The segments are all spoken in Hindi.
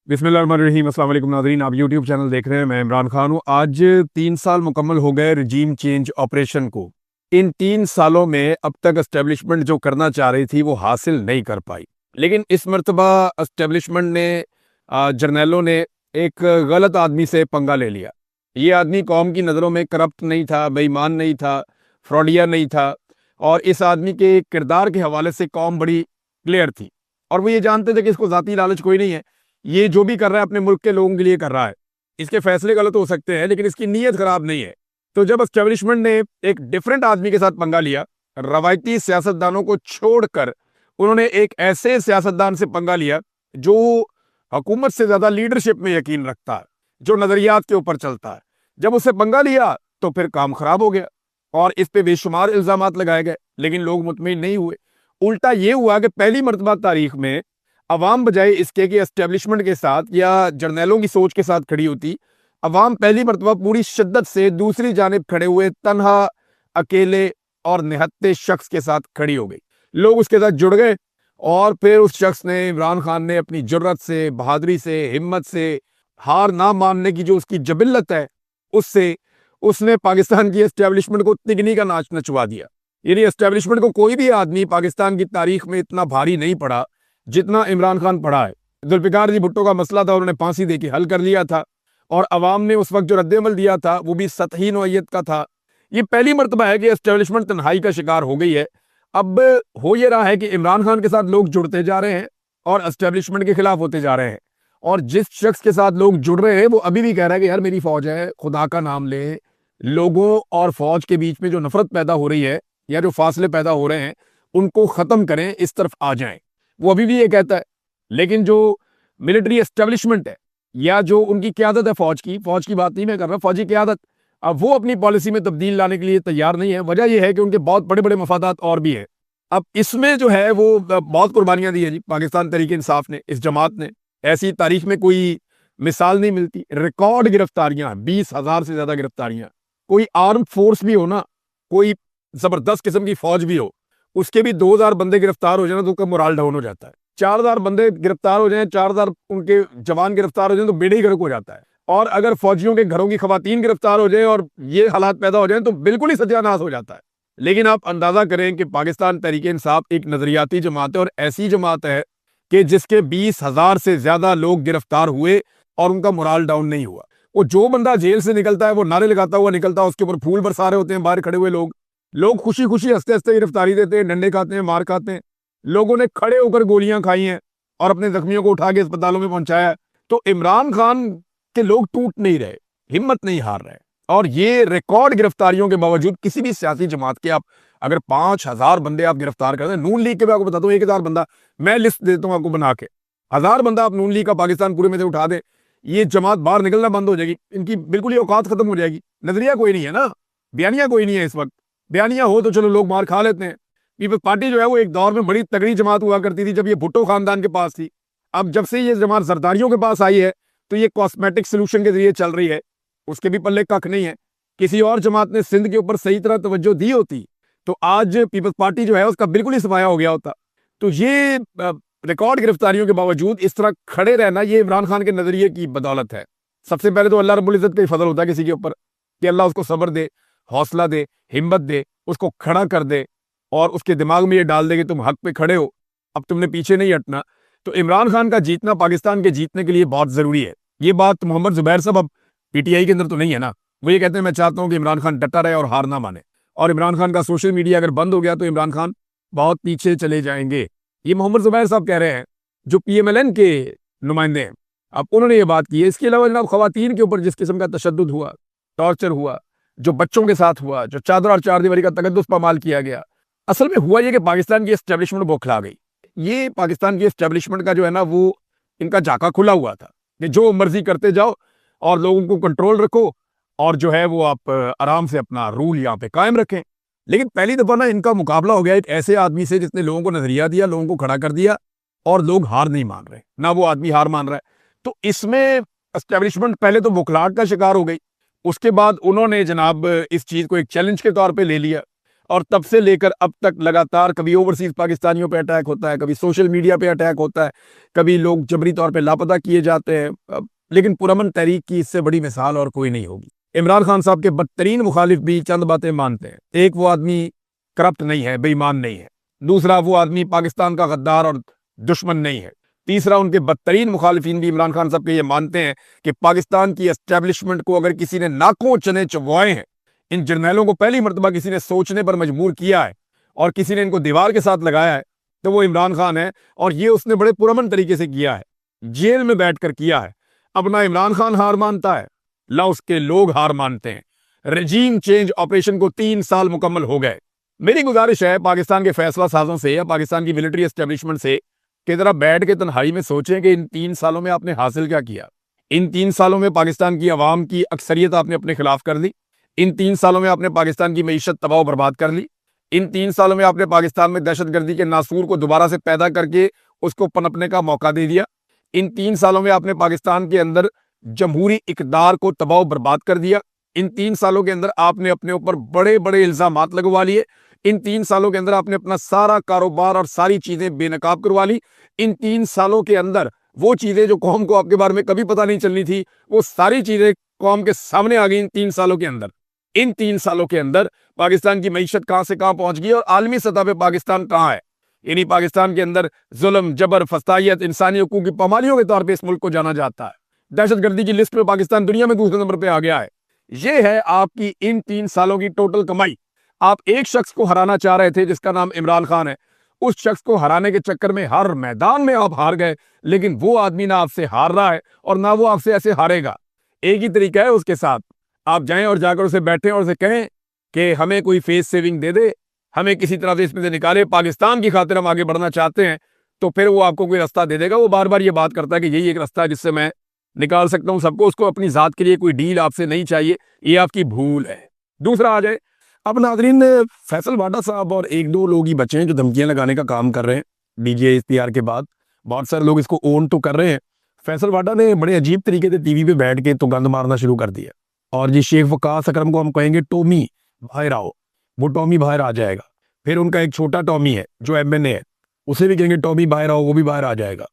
बिस्मिल्लाहिर्रहमानिर्रहीम। अस्सलाम वालेकुम नाज़रीन, आप यूट्यूब चैनल देख रहे हैं। मैं इमरान खान हूँ। आज 3 साल मुकम्मल हो गए रजीम चेंज ऑपरेशन को। इन 3 सालों में अब तक एस्टेब्लिशमेंट जो करना चाह रही थी वो हासिल नहीं कर पाई। लेकिन इस मरतबा एस्टेब्लिशमेंट ने जर्नैलों ने एक गलत आदमी से पंगा ले लिया। ये आदमी कौम की नज़रों में करप्ट नहीं था, बेईमान नहीं था, फ्रॉडिया नहीं था, और इस आदमी के किरदार के हवाले से कौम बड़ी क्लियर थी। और वो ये जानते थे कि इसको ज़ाती लालच कोई नहीं है, ये जो भी कर रहा है अपने मुल्क के लोगों के लिए कर रहा है। इसके फैसले गलत हो सकते हैं लेकिन इसकी नीयत खराब नहीं है। तो जब एस्टेब्लिशमेंट ने एक डिफरेंट आदमी के साथ पंगा लिया, रवायती सियासतदानों को छोड़कर उन्होंने एक ऐसे सियासतदान से पंगा लिया जो हुकूमत से ज्यादा लीडरशिप में यकीन रखता है, जो नजरियात के ऊपर चलता है। जब उससे पंगा लिया तो फिर काम खराब हो गया और इस पे बेशुमार इल्जामात लगाए गए, लेकिन लोग मुतमईन नहीं हुए। उल्टा ये हुआ कि पहली मरतबा तारीख में अवाम बजाय इसके कि एस्टेब्लिशमेंट के साथ या जर्नैलों की सोच के साथ खड़ी होती, अवाम पहली मरतबा पूरी शिद्दत से दूसरी जानिब खड़े हुए तन्हा, अकेले और निहत्ते शख्स के साथ खड़ी हो गई। लोग उसके साथ जुड़ गए और फिर उस शख्स ने, इमरान खान ने, अपनी जुर्रत से, बहादुरी से, हिम्मत से, हार ना मानने की जो उसकी जबिल्लत है उससे उसने पाकिस्तान की एस्टेब्लिशमेंट को तिगनी का नाच नचवा दिया। यानी एस्टेब्लिशमेंट को कोई भी आदमी पाकिस्तान की तारीख में इतना भारी नहीं पड़ा जितना इमरान खान पड़ा है। जुल्फिकार जी भुट्टो का मसला था, उन्होंने फांसी देके हल कर लिया था और अवाम ने उस वक्त जो रद्दमल दिया था वो भी सतही नौइयत का था। ये पहली मरतबा है कि एस्टेब्लिशमेंट तन्हाई का शिकार हो गई है। अब हो ये रहा है कि इमरान खान के साथ लोग जुड़ते जा रहे हैं और एस्टेब्लिशमेंट के खिलाफ होते जा रहे हैं। और जिस शख्स के साथ लोग जुड़ रहे हैं वो अभी भी कह रहा है कि यार मेरी फौज है, खुदा का नाम ले। लोगों और फौज के बीच में जो नफरत पैदा हो रही है या जो फासले पैदा हो रहे हैं उनको खत्म करें, इस तरफ आ जाएं। वो अभी भी ये कहता है। लेकिन जो मिलिट्री एस्टेब्लिशमेंट है या जो उनकी क्यादत है, फौज की बात नहीं मैं कर रहा, फौजी क्यादत, अब वो अपनी पॉलिसी में तब्दील लाने के लिए तैयार नहीं है। वजह यह है कि उनके बहुत बड़े बड़े मफादात और भी है। अब इसमें जो है वो बहुत कुर्बानियां दी है जी पाकिस्तान तहरीक इंसाफ ने, इस जमात ने। ऐसी तारीख में कोई मिसाल नहीं मिलती। रिकॉर्ड गिरफ्तारियां, 20,000 से ज्यादा गिरफ्तारियां। कोई आर्म फोर्स भी हो ना, कोई जबरदस्त किस्म की फौज भी हो, उसके भी 2,000 बंदे गिरफ्तार हो जाए तो उसका मोराल डाउन हो जाता है। 4,000 बंदे गिरफ्तार हो जाए, 4,000 उनके जवान गिरफ्तार हो जाए तो बेड़े ही गर्क हो जाता है। और अगर फौजियों के घरों की खवातीन गिरफ्तार हो जाए और ये हालात पैदा हो जाए तो बिल्कुल ही सत्यानाश हो जाता है। लेकिन आप अंदाजा करें कि पाकिस्तान तहरीक इंसाफ एक नजरियाती जमात है और ऐसी जमात है कि जिसके 20,000 से ज्यादा लोग गिरफ्तार हुए और उनका मोराल डाउन नहीं हुआ। वो जो बंदा जेल से निकलता है वो नारे लगाता हुआ निकलता है, उसके ऊपर फूल बरसा रहे होते हैं बाहर खड़े हुए लोग। लोग खुशी खुशी हंसते हंसते गिरफ्तारी देते हैं, डंडे खाते हैं, मार खाते हैं। लोगों ने खड़े होकर गोलियां खाई हैं और अपने जख्मियों को उठा के अस्पतालों में पहुंचाया है। तो इमरान खान के लोग टूट नहीं रहे, हिम्मत नहीं हार रहे। और ये रिकॉर्ड गिरफ्तारियों के बावजूद किसी भी सियासी जमात के आप अगर 5,000 बंदे आप गिरफ्तार कर दें, नून लीग के मैं आपको बताता हूँ 1,000 बंदा, मैं लिस्ट देता हूँ आपको बना के, 1,000 बंदा आप नून लीग का पाकिस्तान पूरे में से उठा दें, ये जमात बाहर निकलना बंद हो जाएगी। इनकी बिल्कुल ही औकात खत्म हो जाएगी। नजरिया कोई नहीं है ना, बयानिया कोई नहीं है। इस वक्त बयानिया हो तो चलो लोग मार खा लेते हैं। पीपल्स पार्टी जो है वो एक दौर में बड़ी तगड़ी जमात हुआ करती थी जब ये भुट्टो खानदान के पास थी। अब जब से ये जमात जरदारियों के पास आई है तो ये कॉस्मेटिक सोल्यूशन के जरिए चल रही है, उसके भी पल्ले कख नहीं है। किसी और जमात ने सिंध के ऊपर सही तरह तवज्जो दी होती तो आज पीपल्स पार्टी जो है उसका बिल्कुल ही सफाया हो गया होता। तो ये रिकॉर्ड गिरफ्तारियों के बावजूद इस तरह खड़े रहना ये इमरान खान के नजरिए की बदौलत है। सबसे पहले तो अल्लाह रब्बुल इज्जत का ही फजल होता है किसी के ऊपर कि अल्लाह उसको सब्र दे, हौसला दे, हिम्मत दे, उसको खड़ा कर दे और उसके दिमाग में ये डाल दे कि तुम हक पे खड़े हो, अब तुमने पीछे नहीं हटना। तो इमरान खान का जीतना पाकिस्तान के जीतने के लिए बहुत जरूरी है। ये बात मोहम्मद जुबैर साहब अब पीटीआई के अंदर तो नहीं है ना, वो ये कहते हैं मैं चाहता हूं कि इमरान खान डटा रहे और हार ना माने। और इमरान खान का सोशल मीडिया अगर बंद हो गया तो इमरान खान बहुत पीछे चले जाएंगे। ये मोहम्मद जुबैर साहब कह रहे हैं जो पीएमएलएन के नुमाइंदे हैं। अब उन्होंने ये बात की है। इसके अलावा जनाब खवातीन के ऊपर जिस किस्म का तशद्दुद हुआ, टॉर्चर हुआ, जो बच्चों के साथ हुआ, जो चादर और चारदीवारी का तकद्दुस पामाल किया गया, असल में हुआ ये कि पाकिस्तान की एस्टेब्लिशमेंट बौखला गई। ये पाकिस्तान की एस्टेब्लिशमेंट का जो है ना वो इनका झाका खुला हुआ था कि जो मर्जी करते जाओ और लोगों को कंट्रोल रखो और जो है वो आप आराम से अपना रूल यहाँ पे कायम रखें। लेकिन पहली दफा ना इनका मुकाबला हो गया एक ऐसे आदमी से जिसने लोगों को नजरिया दिया, लोगों को खड़ा कर दिया और लोग हार नहीं मान रहे, ना वो आदमी हार मान रहा है। तो इसमें एस्टेब्लिशमेंट पहले तो बुखलाहट का शिकार हो गई, उसके बाद उन्होंने जनाब इस चीज को एक चैलेंज के तौर पे ले लिया और तब से लेकर अब तक लगातार कभी ओवरसीज पाकिस्तानियों पे अटैक होता है, कभी सोशल मीडिया पे अटैक होता है, कभी लोग जबरी तौर पे लापता किए जाते हैं। लेकिन पुरअमन तहरीक की इससे बड़ी मिसाल और कोई नहीं होगी। इमरान खान साहब के बदतरीन मुखालिफ भी चंद बातें मानते हैं। एक, वो आदमी करप्ट नहीं है, बेईमान नहीं है। दूसरा, वो आदमी पाकिस्तान का गद्दार और दुश्मन नहीं है। तीसरा, उनके बदतरीन मुखालिफिन भी इमरान खान साहब के ये मानते हैं कि पाकिस्तान की एस्टेब्लिशमेंट को अगर किसी ने नाकों चने चबवाए हैं, इन जर्नैलों को पहली मरतबा किसी ने सोचने पर मजबूर किया है और किसी ने इनको दीवार के साथ लगाया है, तो वो इमरान खान है। और ये उसने बड़े पुरअमन तरीके से किया है, जेल में बैठकर किया है। अब ना इमरान खान हार मानता है, ना उसके लोग हार मानते हैं। रजीम चेंज ऑपरेशन को 3 साल मुकम्मल हो गए। मेरी गुजारिश है पाकिस्तान के फैसला साजों से या पाकिस्तान की मिलिट्री एस्टेब्लिशमेंट से कि जरा बैठ के तन्हाई में सोचें कि इन 3 सालों में आपने हासिल क्या किया। इन 3 सालों में पाकिस्तान की आवाम की अक्सरियत आपने अपने खिलाफ कर ली। इन 3 सालों में आपने पाकिस्तान की मईशत तबाह बर्बाद कर ली। इन 3 सालों में आपने पाकिस्तान में दहशतगर्दी के नासूर को दोबारा से पैदा करके उसको पनपने का मौका दे दिया। इन 3 सालों में आपने पाकिस्तान के अंदर जमहूरी इकदार को तबाह बर्बाद कर दिया। इन 3 सालों के अंदर आपने अपने ऊपर बड़े बड़े इल्जामात लगवा लिए। इन 3 सालों के अंदर आपने अपना सारा कारोबार और सारी चीजें बेनकाब करवा ली। इन 3 सालों के अंदर वो चीजें जो कौम को आपके बारे में कभी पता नहीं चलनी थी, वो सारी चीजें कौम के सामने आ गई इन 3 सालों के अंदर। इन 3 सालों के अंदर पाकिस्तान की मईशत कहां से कहां पहुंच गई और आलमी सतह पे पाकिस्तान कहां है। यानी पाकिस्तान के अंदर जुल्म, जबर, फसाइयत, इंसानी हकूक की पामालियों के तौर पे इस मुल्क को जाना जाता है। दहशतगर्दी की लिस्ट में पाकिस्तान दुनिया में दूसरे नंबर पे आ गया है। ये है आपकी इन 3 सालों की टोटल कमाई। आप एक शख्स को हराना चाह रहे थे जिसका नाम इमरान खान है। उस शख्स को हराने के चक्कर में हर मैदान में आप हार गए, लेकिन वो आदमी ना आपसे हार रहा है और ना वो आपसे ऐसे हारेगा। एक ही तरीका है उसके साथ, आप जाएं और जाकर उसे बैठें और उसे कहें कि हमें कोई फेस सेविंग दे दे, हमें किसी तरह से इसमें से निकाले, पाकिस्तान की खातिर हम आगे बढ़ना चाहते हैं। तो फिर वो आपको कोई रास्ता दे देगा। वो बार बार ये बात करता है कि यही एक रास्ता है जिससे मैं निकाल सकता हूं सबको। उसको अपनी जात के लिए कोई डील आपसे नहीं चाहिए, ये आपकी भूल है। दूसरा आ जाए, अब नाजरीन, फैसल वाडा साहब और एक दो लोग ही बचे हैं जो धमकियां लगाने का काम कर रहे हैं। डीजे इश्तियार के बाद बहुत सारे लोग इसको ओन तो कर रहे हैं। फैसल वाडा ने बड़े अजीब तरीके से टीवी पे बैठ के तो गंद मारना शुरू कर दिया। और जी शेख वकास अकरम को हम कहेंगे टॉमी बाहर आओ, वो टॉमी बाहर आ जाएगा। फिर उनका एक छोटा टॉमी है जो एमएनए है, उसे भी कहेंगे टॉमी बाहर आओ, वो भी बाहर आ जाएगा।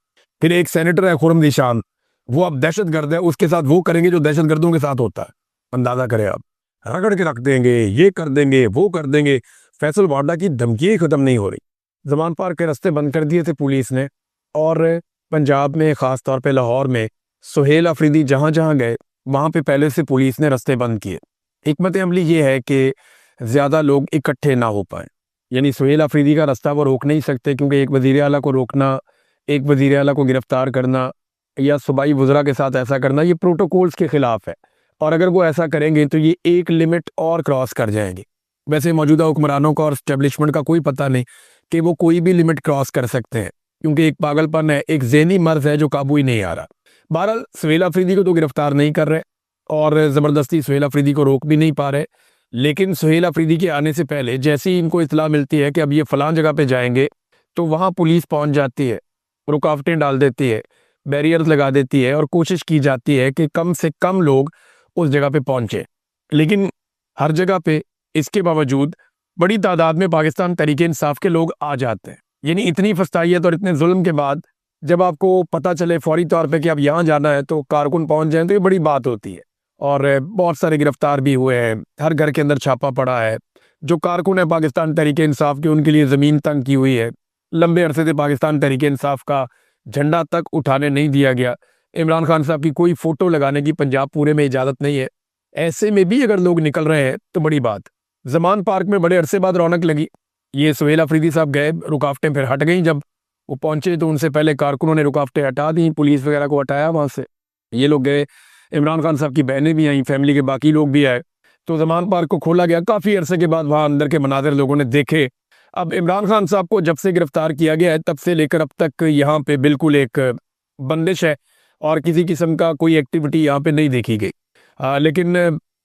फिर एक सेनेटर है खुरम निशान, वो अब दहशतगर्द है, उसके साथ वो करेंगे जो दहशतगर्दों के साथ होता है। अंदाजा करें आप, रगड़ के रख देंगे, ये कर देंगे, वो कर देंगे। फैसल वाडा की धमकी खत्म नहीं हो रही। जमान पार्क के रास्ते बंद कर दिए थे पुलिस ने, और पंजाब में खास तौर पे लाहौर में सुहेल अफरीदी जहां जहां गए वहां पे पहले से पुलिस ने रास्ते बंद किए। हिकमत अमली ये है कि ज्यादा लोग इकट्ठे ना हो पाए। यानी सुहेल अफरीदी का रास्ता वो रोक नहीं सकते, क्योंकि एक वजीर आला को रोकना, एक वजीर आला को गिरफ्तार करना या सूबाई वज़रा के साथ ऐसा करना, ये प्रोटोकॉल्स के खिलाफ है। और अगर वो ऐसा करेंगे तो ये एक लिमिट और क्रॉस कर जाएंगे। वैसे मौजूदा हुक्मरानों का और एस्टेब्लिशमेंट का कोई पता नहीं कि वो कोई भी लिमिट क्रॉस कर सकते हैं, क्योंकि एक पागलपन है, एक ज़हनी मर्ज है जो काबू ही नहीं आ रहा। बहरहाल सुहेल अफरीदी को तो गिरफ्तार नहीं कर रहे और ज़बरदस्ती सुहेल अफरीदी को रोक भी नहीं पा रहे। लेकिन सुहेल अफरीदी के आने से पहले जैसे ही इनको इत्तला मिलती है कि अब ये फलां जगह पे जाएंगे, तो वहाँ पुलिस पहुँच जाती है, रुकावटें डाल देती है, बैरियर्स लगा देती है और कोशिश की जाती है कि कम से कम लोग उस जगह पे पहुंचे। लेकिन हर जगह पे इसके बावजूद बड़ी तादाद में पाकिस्तान तहरीक-ए-इंसाफ के लोग आ जाते हैं। यानी इतनी फस्तायत और इतने जुल्म के बाद जब आपको पता चले फौरी तौर पे कि अब यहाँ जाना है तो कारकुन पहुंच जाएं, तो ये बड़ी बात होती है। और बहुत सारे गिरफ्तार भी हुए हैं, हर घर के अंदर छापा पड़ा है। जो कारकुन है पाकिस्तान तहरीक-ए-इंसाफ के, उनके लिए ज़मीन तंग की हुई है। लंबे अरसे से पाकिस्तान तहरीक-ए-इंसाफ का झंडा तक उठाने नहीं दिया गया। इमरान खान साहब की कोई फोटो लगाने की पंजाब पूरे में इजाज़त नहीं है। ऐसे में भी अगर लोग निकल रहे हैं तो बड़ी बात। जमान पार्क में बड़े अरसे बाद रौनक लगी। ये सुहेल अफरीदी साहब गए, रुकावटें फिर हट गईं। जब वो पहुंचे तो उनसे पहले कारकुनों ने रुकावटें हटा दी, पुलिस वगैरह को हटाया वहाँ से। ये लोग गए, इमरान खान साहब की बहनें भी आई, फैमिली के बाकी लोग भी आए, तो जमान पार्क को खोला गया। काफ़ी अरसे के बाद वहाँ अंदर के मनाजिर लोगों ने देखे। अब इमरान खान साहब को जब से गिरफ्तार किया गया है तब से लेकर अब तक यहाँ पे बिल्कुल एक बंदिश है और किसी किस्म का कोई एक्टिविटी यहाँ पे नहीं देखी गई। लेकिन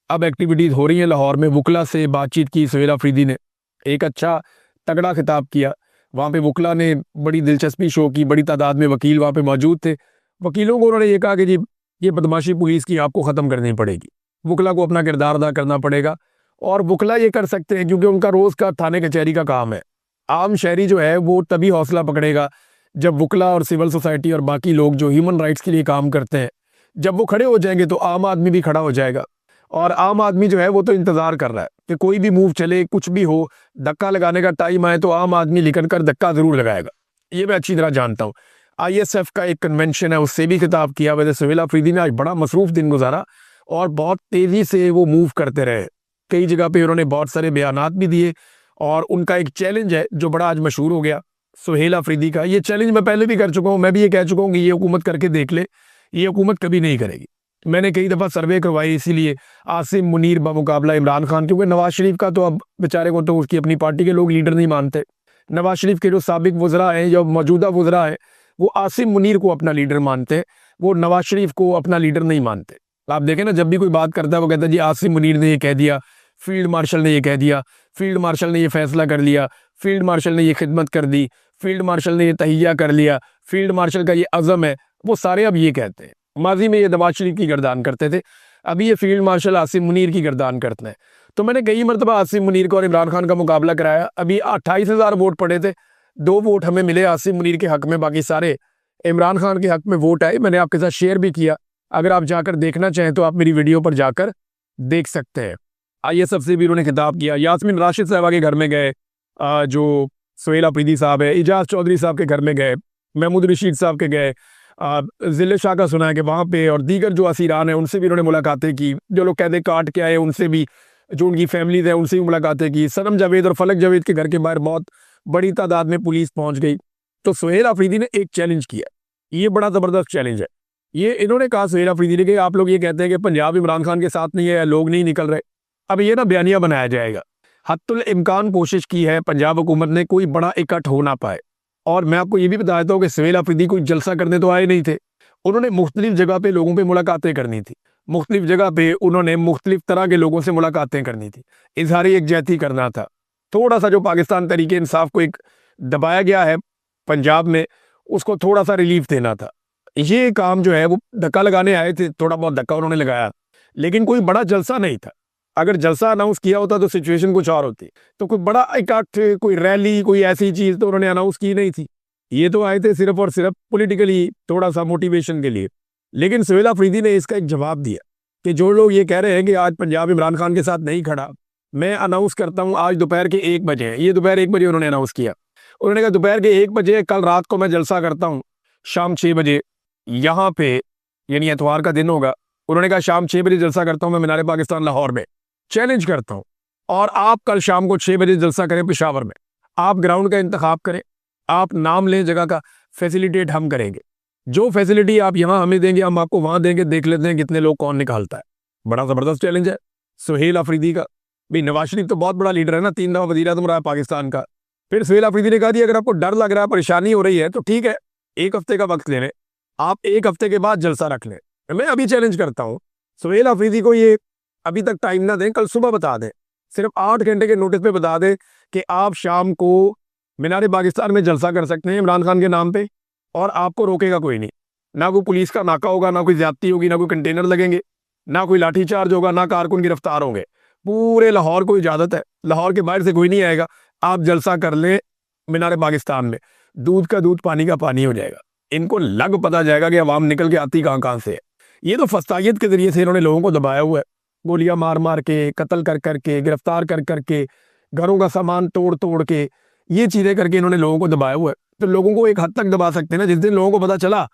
अब एक्टिविटीज़ हो रही हैं। लाहौर में वकला से बातचीत की सुहेल अफरीदी ने, एक अच्छा तगड़ा खिताब किया। वहाँ पे वकला ने बड़ी दिलचस्पी शो की, बड़ी तादाद में वकील वहाँ पे मौजूद थे। वकीलों को उन्होंने ये कहा कि जी ये बदमाशी पुलिस की आपको ख़त्म करनी पड़ेगी, वकला को अपना किरदार अदा करना पड़ेगा और बुकला ये कर सकते हैं क्योंकि उनका रोज का थाने कचहरी का काम है। आम शहरी जो है वो तभी हौसला पकड़ेगा जब बुकला और सिविल सोसाइटी और बाकी लोग जो ह्यूमन राइट्स के लिए काम करते हैं, जब वो खड़े हो जाएंगे तो आम आदमी भी खड़ा हो जाएगा। और आम आदमी जो है वो तो इंतजार कर रहा है कि कोई भी मूव चले, कुछ भी हो, धक्का लगाने का टाइम आए तो आम आदमी निकल कर धक्का जरूर लगाएगा। ये मैं अच्छी तरह जानता हूँ। ISF का एक कन्वेंशन है, उससे भी खिताब किया। वैसे सुहेल अफरीदी ने आज बड़ा मसरूफ दिन गुजारा और बहुत तेजी से वो मूव करते रहे। कई जगह पे उन्होंने बहुत सारे बयानात भी दिए और उनका एक चैलेंज है जो बड़ा आज मशहूर हो गया सुहेल अफरीदी का। ये चैलेंज मैं पहले भी कर चुका हूँ, मैं भी ये कह चुका हूँ कि ये हुकूमत करके देख ले, ये हुकूमत कभी नहीं करेगी। मैंने कई दफ़ा सर्वे करवाई इसीलिए आसिम मुनीर बमुकाबला इमरान खान, क्योंकि नवाज शरीफ का तो अब बेचारे को तो उसकी अपनी पार्टी के लोग लीडर नहीं मानते। नवाज शरीफ के जो साबिक वज़रा हैं या मौजूदा वज़रा हैं वो आसिम मुनीर को अपना लीडर मानते हैं, वो नवाज शरीफ को अपना लीडर नहीं मानते। आप देखें ना, जब भी कोई बात करता है वो कहता है जी आसिम मुनीर ने ये कह दिया, फील्ड मार्शल ने ये कह दिया, फील्ड मार्शल ने ये फैसला कर लिया, फील्ड मार्शल ने ये खिदमत कर दी, फील्ड मार्शल ने ये तहिया कर लिया, फील्ड मार्शल का ये अज़म है। वो सारे अब ये कहते हैं। माजी में ये नवाज शरीफ की गर्दान करते थे, अभी ये फील्ड मार्शल आसिम मुनीर की गर्दान करते हैं। तो मैंने कई मरतबा आसिम मुनीर को और इमरान खान का मुकाबला कराया। अभी 28,000 वोट पड़े थे, 2 वोट हमें मिले आसिम मुनीर के हक में, बाकी सारे इमरान खान के हक में वोट आए। मैंने आपके साथ शेयर भी किया, अगर आप जाकर देखना चाहें तो आप मेरी वीडियो पर जाकर देख सकते हैं। ISF से भी उन्होंने खिताब किया। यास्मीन राशिद साहबा के घर में गए, जो सुहेल अफरीदी साहब है, इजाज चौधरी साहब के घर में गए, महमूद रशीद साहब के गए, जिले शाह का सुना है कि वहाँ पे, और दीगर जो असीरान हैं उनसे भी उन्होंने मुलाकातें की। जो लोग कैदे काट के आए उनसे भी, जो उनकी फैमिलीज हैं उनसे भी मुलाकातें की। सनम जावेद और फलक जावेद के घर के बाहर बहुत बड़ी तादाद में पुलिस पहुंच गई। तो सुहेल अफरीदी ने एक चैलेंज किया, ये बड़ा ज़बरदस्त चैलेंज है। ये इन्होंने कहा सुहेल अफरीदी ने कि आप लोग ये कहते हैं कि पंजाब इमरान खान के साथ नहीं है, लोग नहीं निकल रहे, अब ये ना बयानिया बनाया जाएगा। हत्तुल इम्कान कोशिश की है पंजाब हुकूमत ने कोई बड़ा इकट्ठ हो ना पाए। और मैं आपको ये भी बता देता हूँ कि सुहेल अफरीदी कोई जलसा करने तो आए नहीं थे, उन्होंने मुख्तलिफ जगह पे लोगों पे मुलाकातें करनी थी, मुख्तलिफ जगह पे उन्होंने मुख्तलिफ तरह के लोगों से मुलाकातें करनी थी, इजहारी यकजहती करना था। थोड़ा सा जो पाकिस्तान तरीके इंसाफ को एक दबाया गया है पंजाब में, उसको थोड़ा सा रिलीफ देना था। ये काम जो है वो धक्का लगाने आए थे, थोड़ा बहुत धक्का उन्होंने लगाया, लेकिन कोई बड़ा जलसा नहीं था। अगर जलसा अनाउंस किया होता तो सिचुएशन कुछ और होती। तो कोई बड़ा इकट्ठ, कोई रैली, कोई ऐसी चीज तो उन्होंने अनाउंस की नहीं थी। ये तो आए थे सिर्फ और सिर्फ पॉलिटिकली थोड़ा सा मोटिवेशन के लिए। लेकिन सुहेल अफरीदी ने इसका एक जवाब दिया कि जो लोग ये कह रहे हैं कि आज पंजाब इमरान खान के साथ नहीं खड़ा, मैं अनाउंस करता हूँ आज दोपहर के 1 बजे है। ये दोपहर 1 बजे उन्होंने अनाउंस किया। उन्होंने कहा दोपहर के 1 बजे कल रात को मैं जलसा करता हूँ, शाम 6 बजे यहाँ पे, यानी एतवार का दिन होगा। उन्होंने कहा शाम 6 बजे जलसा करता हूँ मैं मीनार पाकिस्तान लाहौर में, चैलेंज करता हूँ, और आप कल शाम को 6 बजे जलसा करें पेशावर में। आप ग्राउंड का इंतखाब करें, आप नाम लें जगह का, फैसिलिटेट हम करेंगे। जो फैसिलिटी आप यहाँ हमें देंगे हम आपको वहां देंगे, देख लेते हैं कितने लोग कौन निकालता है। बड़ा जबरदस्त चैलेंज है सुहेल अफरीदी का। भाई नवाज शरीफ तो बहुत बड़ा लीडर है ना, 3 दफा वज़ीर-ए-आज़म रहा है पाकिस्तान का। फिर सुहेल अफरीदी ने कहा अगर आपको डर लग रहा है, परेशानी हो रही है, तो ठीक है 1 हफ्ते का वक्त ले लें, आप 1 हफ्ते के बाद जलसा रख लें। मैं अभी चैलेंज करता हूँ सुहेल अफरीदी को, ये अभी तक टाइम ना दें, कल सुबह बता दें, सिर्फ 8 घंटे के नोटिस पे बता दें कि आप शाम को मीनार पाकिस्तान में जलसा कर सकते हैं इमरान खान के नाम पे, और आपको रोकेगा कोई नहीं। ना कोई पुलिस का नाका होगा, ना कोई ज्यादती होगी, ना कोई कंटेनर लगेंगे, ना कोई लाठीचार्ज होगा, ना कारकुन गिरफ्तार होंगे। पूरे लाहौर को इजाजत है, लाहौर के बाहर से कोई नहीं आएगा। आप जलसा कर लें मीनार पाकिस्तान में, दूध का दूध पानी का पानी हो जाएगा। इनको लग पता जाएगा कि अवाम निकल के आती कहाँ से है। ये तो फस्तायत के जरिए से इन्होंने लोगों को दबाया हुआ है, गोलियां मार मार के, कत्ल कर करके, गिरफ्तार कर करके, घरों का सामान तोड़ तोड़ के, ये चीजें करके इन्होंने लोगों को दबाया हुआ है। तो लोगों को एक हद तक दबा सकते हैं ना, जिस दिन लोगों को पता चला